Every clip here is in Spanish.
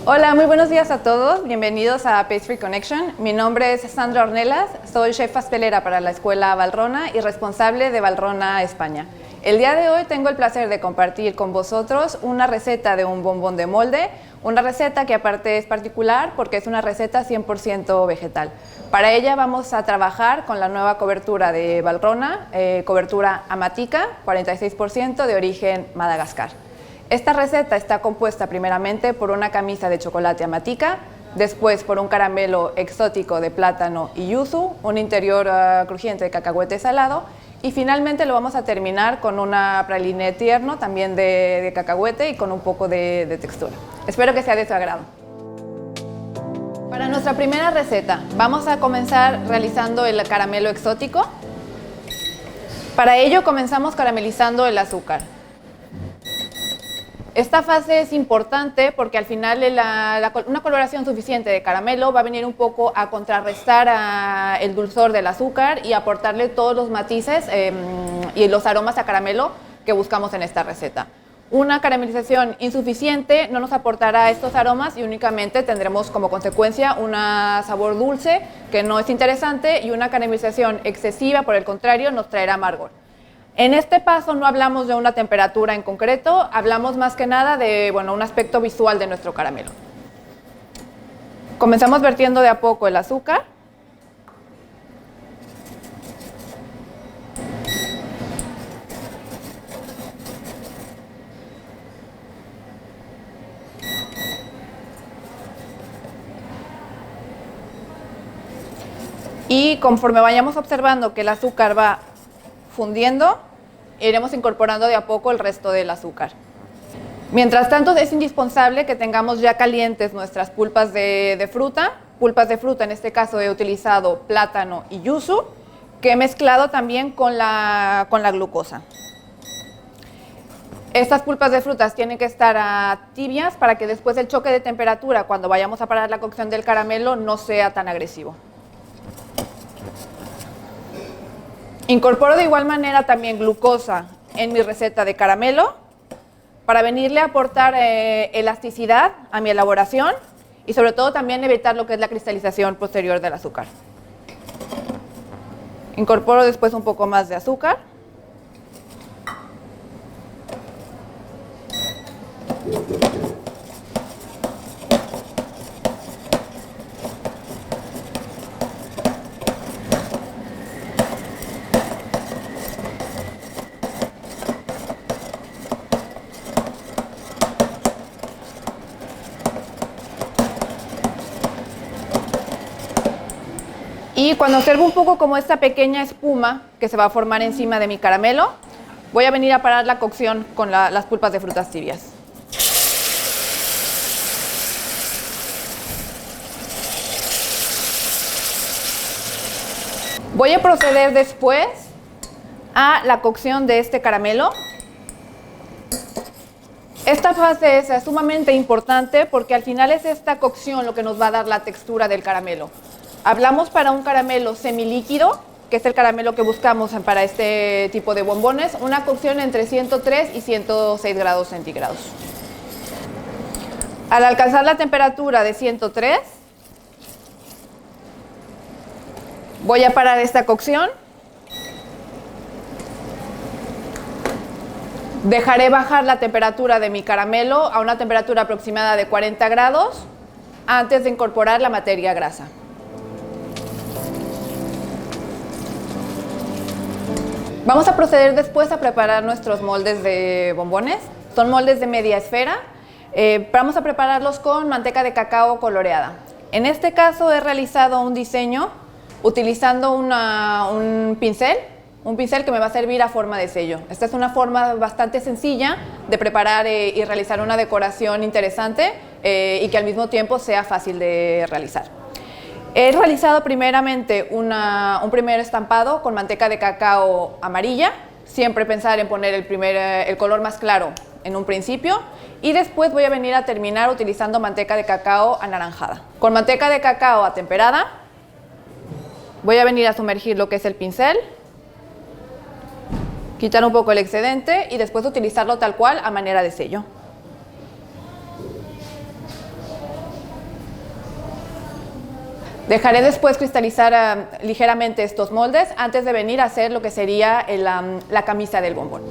Hola, muy buenos días a todos. Bienvenidos a Pastry Connection. Mi nombre es Sandra Ornelas, soy chef pastelera para la Escuela Valrhona y responsable de Valrhona España. El día de hoy tengo el placer de compartir con vosotros una receta de un bombón de molde, una receta que aparte es particular porque es una receta 100% vegetal. Para ella vamos a trabajar con la nueva cobertura de Valrhona, cobertura Amatica, 46% de origen Madagascar. Esta receta está compuesta primeramente por una camisa de chocolate Amatica, después por un caramelo exótico de plátano y yuzu, un interior crujiente de cacahuete salado y finalmente lo vamos a terminar con una praline tierno también de cacahuete y con un poco de textura. Espero que sea de su agrado. Para nuestra primera receta vamos a comenzar realizando el caramelo exótico. Para ello comenzamos caramelizando el azúcar. Esta fase es importante porque al final una coloración suficiente de caramelo va a venir un poco a contrarrestar el dulzor del azúcar y aportarle todos los matices y los aromas a caramelo que buscamos en esta receta. Una caramelización insuficiente no nos aportará estos aromas y únicamente tendremos como consecuencia un sabor dulce que no es interesante, y una caramelización excesiva, por el contrario, nos traerá amargor. En este paso no hablamos de una temperatura en concreto, hablamos más que nada de un aspecto visual de nuestro caramelo. Comenzamos vertiendo de a poco el azúcar. Y conforme vayamos observando que el azúcar va fundiendo, iremos incorporando de a poco el resto del azúcar. Mientras tanto, es indispensable que tengamos ya calientes nuestras pulpas de fruta. Pulpas de fruta, en este caso he utilizado plátano y yuzu, que he mezclado también con la glucosa. Estas pulpas de frutas tienen que estar tibias para que después el choque de temperatura, cuando vayamos a parar la cocción del caramelo, no sea tan agresivo. Incorporo de igual manera también glucosa en mi receta de caramelo para venirle a aportar elasticidad a mi elaboración y sobre todo también evitar lo que es la cristalización posterior del azúcar. Incorporo después un poco más de azúcar. Y cuando observo un poco como esta pequeña espuma que se va a formar encima de mi caramelo, voy a venir a parar la cocción con las pulpas de frutas tibias. Voy a proceder después a la cocción de este caramelo. Esta fase es sumamente importante porque al final es esta cocción lo que nos va a dar la textura del caramelo. Hablamos para un caramelo semilíquido, que es el caramelo que buscamos para este tipo de bombones, una cocción entre 103 y 106 grados centígrados. Al alcanzar la temperatura de 103, voy a parar esta cocción. Dejaré bajar la temperatura de mi caramelo a una temperatura aproximada de 40 grados antes de incorporar la materia grasa. Vamos a proceder después a preparar nuestros moldes de bombones. Son moldes de media esfera. Vamos a prepararlos con manteca de cacao coloreada. En este caso he realizado un diseño utilizando un pincel que me va a servir a forma de sello. Esta es una forma bastante sencilla de preparar y realizar una decoración interesante y que al mismo tiempo sea fácil de realizar. He realizado primeramente un primer estampado con manteca de cacao amarilla. Siempre pensar en poner el color más claro en un principio. Y después voy a venir a terminar utilizando manteca de cacao anaranjada. Con manteca de cacao atemperada voy a venir a sumergir lo que es el pincel, quitar un poco el excedente y después utilizarlo tal cual a manera de sello. Dejaré después cristalizar ligeramente estos moldes antes de venir a hacer lo que sería la camisa del bombón.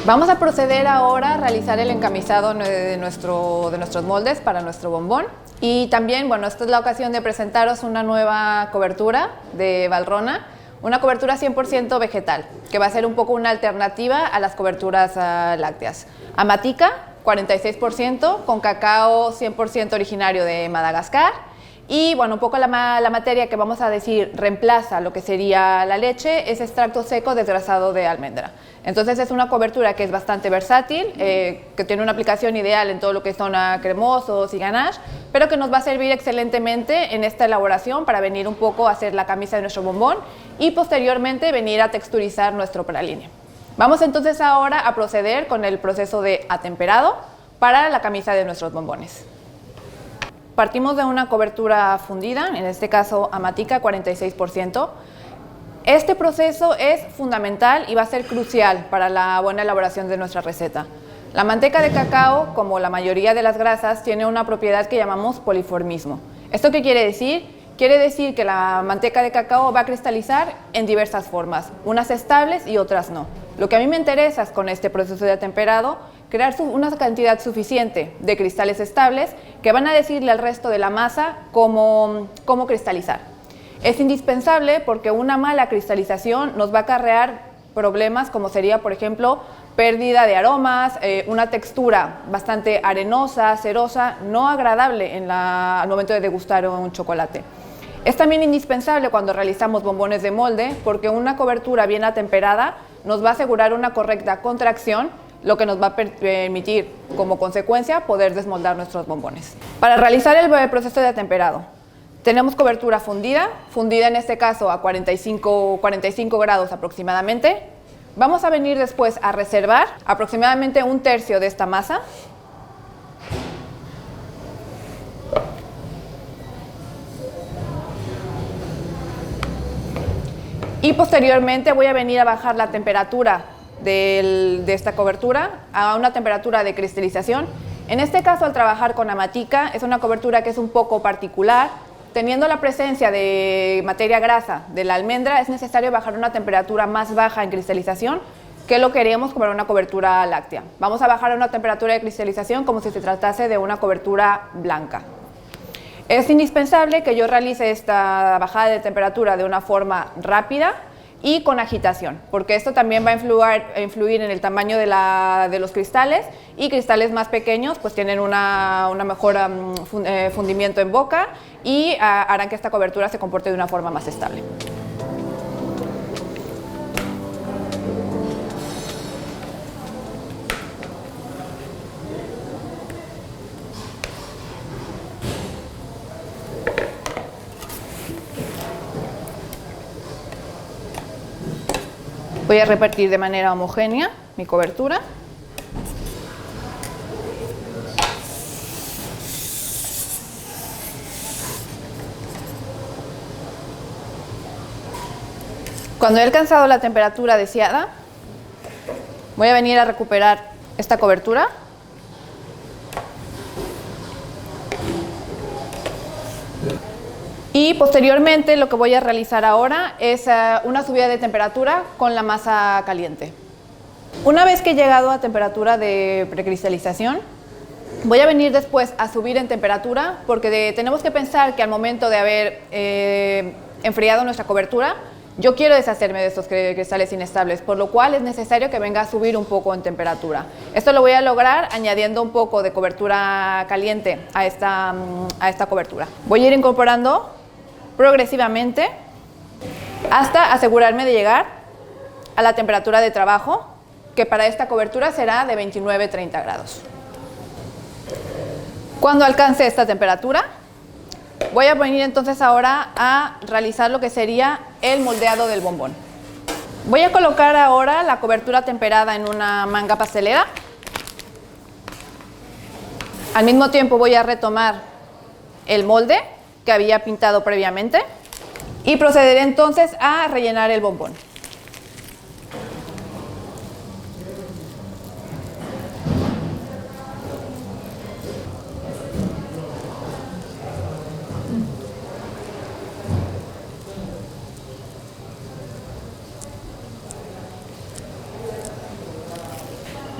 Vamos a proceder ahora a realizar el encamisado de nuestros moldes para nuestro bombón. Y también, bueno, esta es la ocasión de presentaros una nueva cobertura de Valrhona, una cobertura 100% vegetal, que va a ser un poco una alternativa a las coberturas lácteas. Amatica, 46%, con cacao 100% originario de Madagascar. Y bueno, un poco la materia que vamos a decir reemplaza lo que sería la leche es extracto seco desgrasado de almendra. Entonces es una cobertura que es bastante versátil, que tiene una aplicación ideal en todo lo que son cremosos y ganache, pero que nos va a servir excelentemente en esta elaboración para venir un poco a hacer la camisa de nuestro bombón y posteriormente venir a texturizar nuestro praline. Vamos entonces ahora a proceder con el proceso de atemperado para la camisa de nuestros bombones. Partimos de una cobertura fundida, en este caso Amatica 46%. Este proceso es fundamental y va a ser crucial para la buena elaboración de nuestra receta. La manteca de cacao, como la mayoría de las grasas, tiene una propiedad que llamamos poliformismo. ¿Esto qué quiere decir? Quiere decir que la manteca de cacao va a cristalizar en diversas formas, unas estables y otras no. Lo que a mí me interesa es, con este proceso de atemperado, crear una cantidad suficiente de cristales estables que van a decirle al resto de la masa cómo cristalizar. Es indispensable porque una mala cristalización nos va a acarrear problemas como sería, por ejemplo, pérdida de aromas, una textura bastante arenosa, cerosa, no agradable al momento de degustar un chocolate. Es también indispensable cuando realizamos bombones de molde porque una cobertura bien atemperada nos va a asegurar una correcta contracción, lo que nos va a permitir, como consecuencia, poder desmoldar nuestros bombones. Para realizar el proceso de atemperado, tenemos cobertura fundida en este caso a 45 grados aproximadamente. Vamos a venir después a reservar aproximadamente 1/3 de esta masa. Y posteriormente voy a venir a bajar la temperatura de esta cobertura a una temperatura de cristalización. En este caso, al trabajar con Amatica, es una cobertura que es un poco particular. Teniendo la presencia de materia grasa de la almendra, es necesario bajar una temperatura más baja en cristalización que lo que haríamos para una cobertura láctea. Vamos a bajar a una temperatura de cristalización como si se tratase de una cobertura blanca. Es indispensable que yo realice esta bajada de temperatura de una forma rápida y con agitación, porque esto también va a influir en el tamaño de los cristales, y cristales más pequeños pues tienen una mejor fundimiento en boca y harán que esta cobertura se comporte de una forma más estable. Voy a repartir de manera homogénea mi cobertura. Cuando he alcanzado la temperatura deseada, voy a venir a recuperar esta cobertura. Y posteriormente lo que voy a realizar ahora es una subida de temperatura con la masa caliente. Una vez que he llegado a temperatura de precristalización, voy a venir después a subir en temperatura porque tenemos que pensar que al momento de haber enfriado nuestra cobertura, yo quiero deshacerme de estos cristales inestables, por lo cual es necesario que venga a subir un poco en temperatura. Esto lo voy a lograr añadiendo un poco de cobertura caliente a esta cobertura. Voy a ir incorporando progresivamente hasta asegurarme de llegar a la temperatura de trabajo, que para esta cobertura será de 29-30 grados. Cuando alcance esta temperatura, voy a venir entonces ahora a realizar lo que sería el moldeado del bombón. Voy a colocar ahora la cobertura temperada en una manga pastelera. Al mismo tiempo voy a retomar el molde que había pintado previamente y procederé entonces a rellenar el bombón.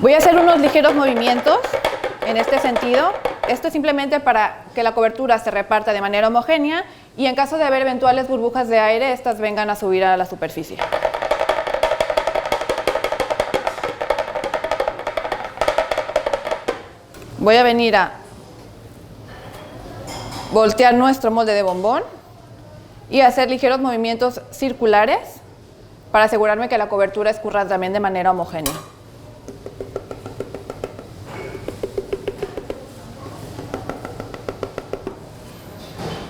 Voy a hacer unos ligeros movimientos en este sentido. Esto es simplemente para que la cobertura se reparta de manera homogénea y en caso de haber eventuales burbujas de aire, estas vengan a subir a la superficie. Voy a venir a voltear nuestro molde de bombón y hacer ligeros movimientos circulares para asegurarme que la cobertura escurra también de manera homogénea.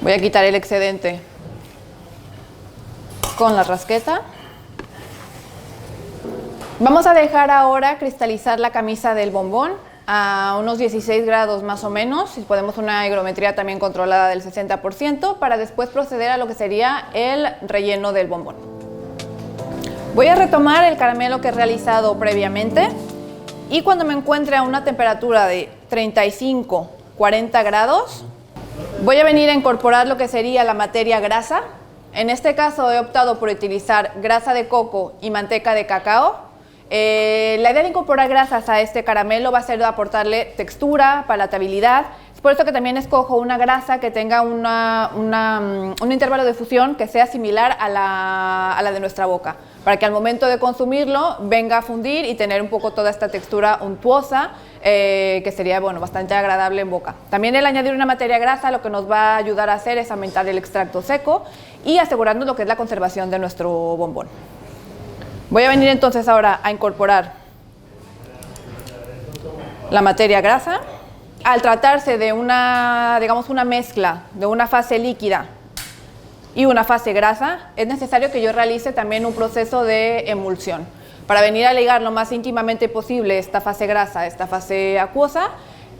Voy a quitar el excedente con la rasqueta. Vamos a dejar ahora cristalizar la camisa del bombón a unos 16 grados más o menos, si podemos una higrometría también controlada del 60%, para después proceder a lo que sería el relleno del bombón. Voy a retomar el caramelo que he realizado previamente y cuando me encuentre a una temperatura de 35-40 grados, voy a venir a incorporar lo que sería la materia grasa. En este caso he optado por utilizar grasa de coco y manteca de cacao. La idea de incorporar grasas a este caramelo va a ser aportarle textura, palatabilidad. Es por eso que también escojo una grasa que tenga un intervalo de fusión que sea similar a la de nuestra boca, para que al momento de consumirlo venga a fundir y tener un poco toda esta textura untuosa, que sería bastante agradable en boca. También el añadir una materia grasa lo que nos va a ayudar a hacer es aumentar el extracto seco y asegurarnos lo que es la conservación de nuestro bombón. Voy a venir entonces ahora a incorporar la materia grasa. Al tratarse de una mezcla de una fase líquida y una fase grasa, es necesario que yo realice también un proceso de emulsión para venir a ligar lo más íntimamente posible esta fase grasa a esta fase acuosa,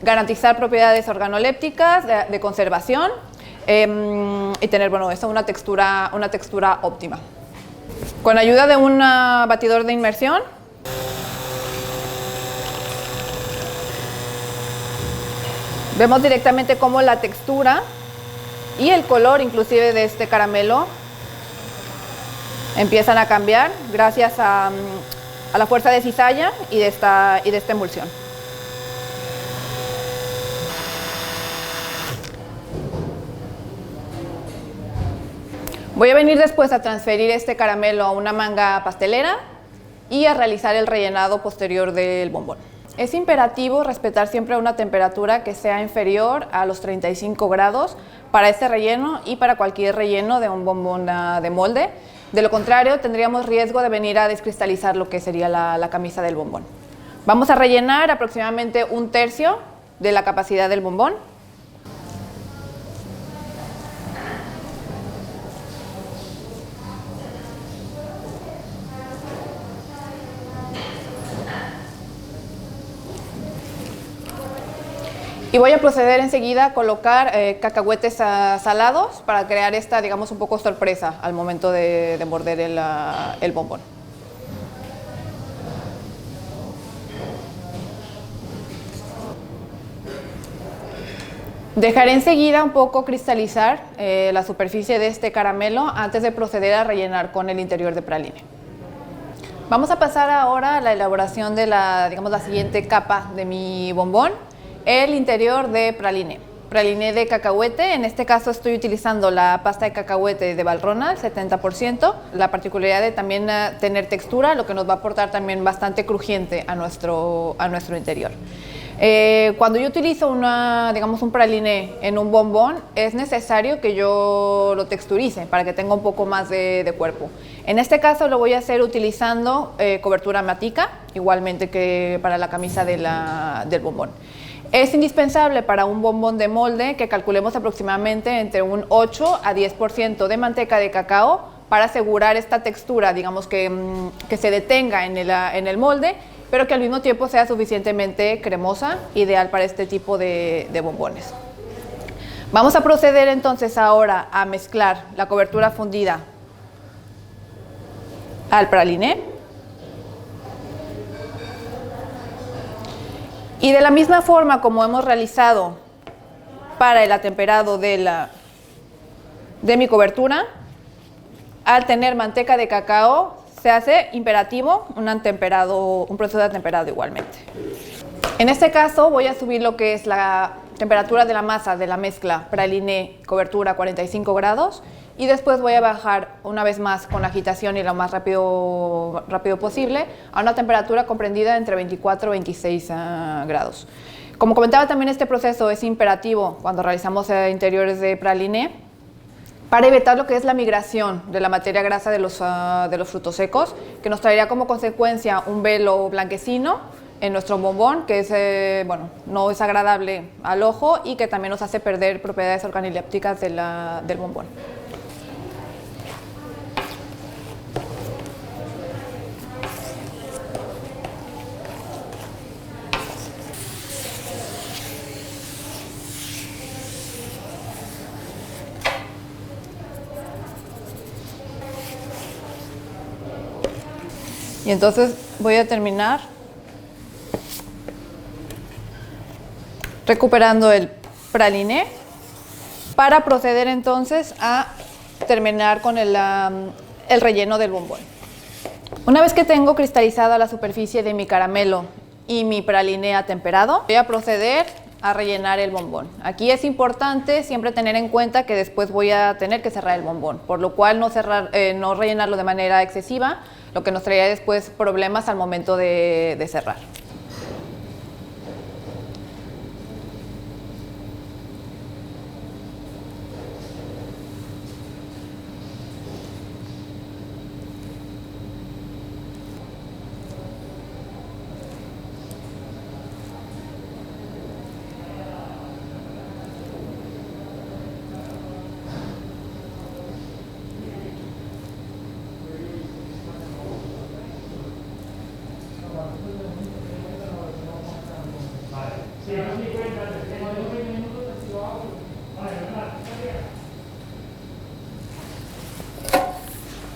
garantizar propiedades organolépticas de conservación y tener una textura óptima. Con ayuda de un batidor de inmersión, vemos directamente cómo la textura y el color inclusive de este caramelo empiezan a cambiar gracias a la fuerza de cizalla y de esta emulsión. Voy a venir después a transferir este caramelo a una manga pastelera y a realizar el rellenado posterior del bombón. Es imperativo respetar siempre una temperatura que sea inferior a los 35 grados para este relleno y para cualquier relleno de un bombón de molde. De lo contrario, tendríamos riesgo de venir a descristalizar lo que sería la camisa del bombón. Vamos a rellenar aproximadamente 1/3 de la capacidad del bombón. Y voy a proceder enseguida a colocar cacahuetes salados para crear esta, un poco sorpresa al momento de morder el bombón. Dejaré enseguida un poco cristalizar la superficie de este caramelo antes de proceder a rellenar con el interior de praline. Vamos a pasar ahora a la elaboración de la siguiente capa de mi bombón. El interior de praline de cacahuete. En este caso estoy utilizando la pasta de cacahuete de Valrhona, el 70%. La particularidad de también tener textura, lo que nos va a aportar también bastante crujiente a nuestro interior. Cuando yo utilizo un praline en un bombón, es necesario que yo lo texturice para que tenga un poco más de cuerpo. En este caso lo voy a hacer utilizando cobertura matica, igualmente que para la camisa del bombón. Es indispensable para un bombón de molde que calculemos aproximadamente entre un 8 a 10% de manteca de cacao para asegurar esta textura, que se detenga en el molde, pero que al mismo tiempo sea suficientemente cremosa, ideal para este tipo de bombones. Vamos a proceder entonces ahora a mezclar la cobertura fundida al praline. Y de la misma forma como hemos realizado para el atemperado de mi cobertura, al tener manteca de cacao, se hace imperativo un proceso de atemperado igualmente. En este caso voy a subir lo que es la temperatura de la masa de la mezcla praliné cobertura a 45 grados y después voy a bajar una vez más con agitación y lo más rápido posible a una temperatura comprendida entre 24 y 26 grados. Como comentaba también, este proceso es imperativo cuando realizamos interiores de praliné para evitar lo que es la migración de la materia grasa de los frutos secos, que nos traería como consecuencia un velo blanquecino en nuestro bombón, que es, no es agradable al ojo y que también nos hace perder propiedades organolépticas del bombón. Y entonces voy a terminar recuperando el praliné para proceder entonces a terminar con el relleno del bombón. Una vez que tengo cristalizada la superficie de mi caramelo y mi praliné atemperado, voy a proceder a rellenar el bombón. Aquí es importante siempre tener en cuenta que después voy a tener que cerrar el bombón, por lo cual no rellenarlo de manera excesiva, lo que nos traería después problemas al momento de cerrar.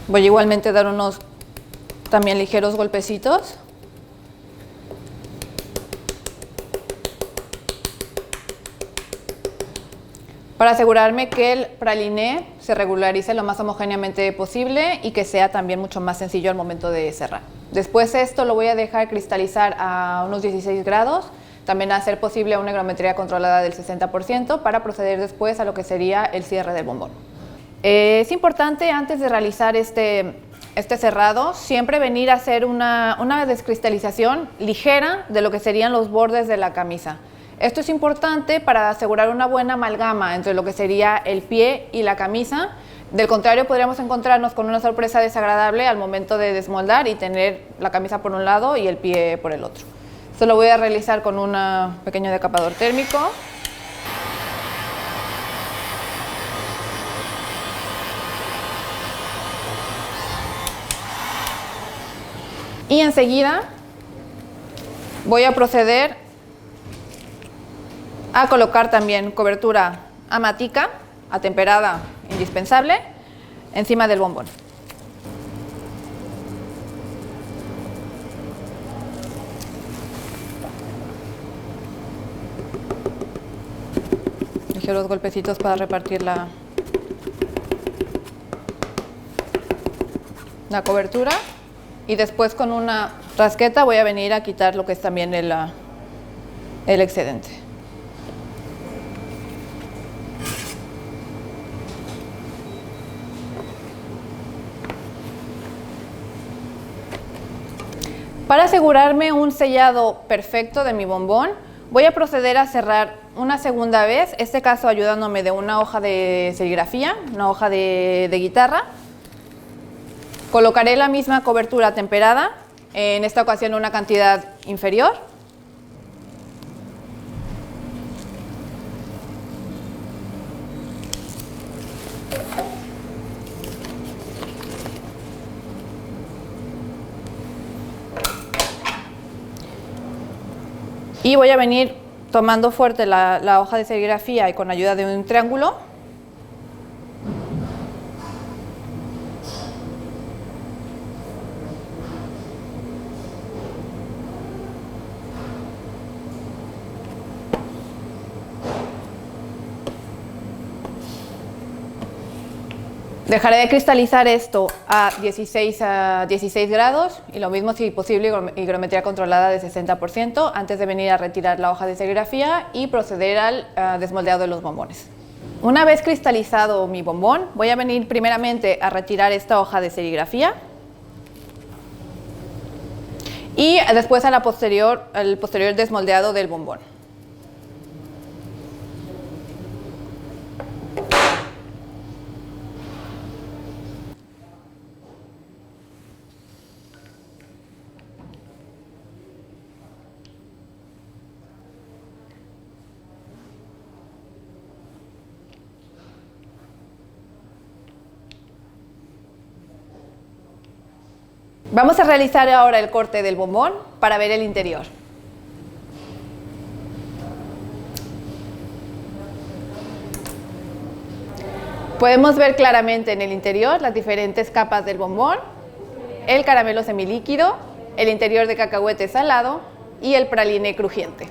Voy igualmente a dar unos también ligeros golpecitos. Para asegurarme que el praliné se regularice lo más homogéneamente posible y que sea también mucho más sencillo al momento de cerrar. Después esto lo voy a dejar cristalizar a unos 16 grados, también a ser posible una higrometría controlada del 60% para proceder después a lo que sería el cierre del bombón. Es importante antes de realizar este cerrado siempre venir a hacer una descristalización ligera de lo que serían los bordes de la camisa. Esto es importante para asegurar una buena amalgama entre lo que sería el pie y la camisa. Del contrario, podríamos encontrarnos con una sorpresa desagradable al momento de desmoldar y tener la camisa por un lado y el pie por el otro. Esto lo voy a realizar con un pequeño decapador térmico. Y enseguida voy a proceder a colocar también cobertura amática, atemperada, indispensable, encima del bombón. Ligeros golpecitos para repartir la cobertura. Y después con una rasqueta voy a venir a quitar lo que es también el excedente. Para asegurarme un sellado perfecto de mi bombón, voy a proceder a cerrar una segunda vez, en este caso ayudándome de una hoja de serigrafía, una hoja de guitarra. Colocaré la misma cobertura temperada, en esta ocasión una cantidad inferior. Y voy a venir tomando fuerte la hoja de serigrafía y con ayuda de un triángulo Dejaré de cristalizar esto a 16 grados y lo mismo si posible higrometría controlada de 60% antes de venir a retirar la hoja de serigrafía y proceder al desmoldeado de los bombones. Una vez cristalizado mi bombón, voy a venir primeramente a retirar esta hoja de serigrafía y después al posterior desmoldeado del bombón. Vamos a realizar ahora el corte del bombón para ver el interior. Podemos ver claramente en el interior las diferentes capas del bombón, el caramelo semilíquido, el interior de cacahuete salado y el praliné crujiente.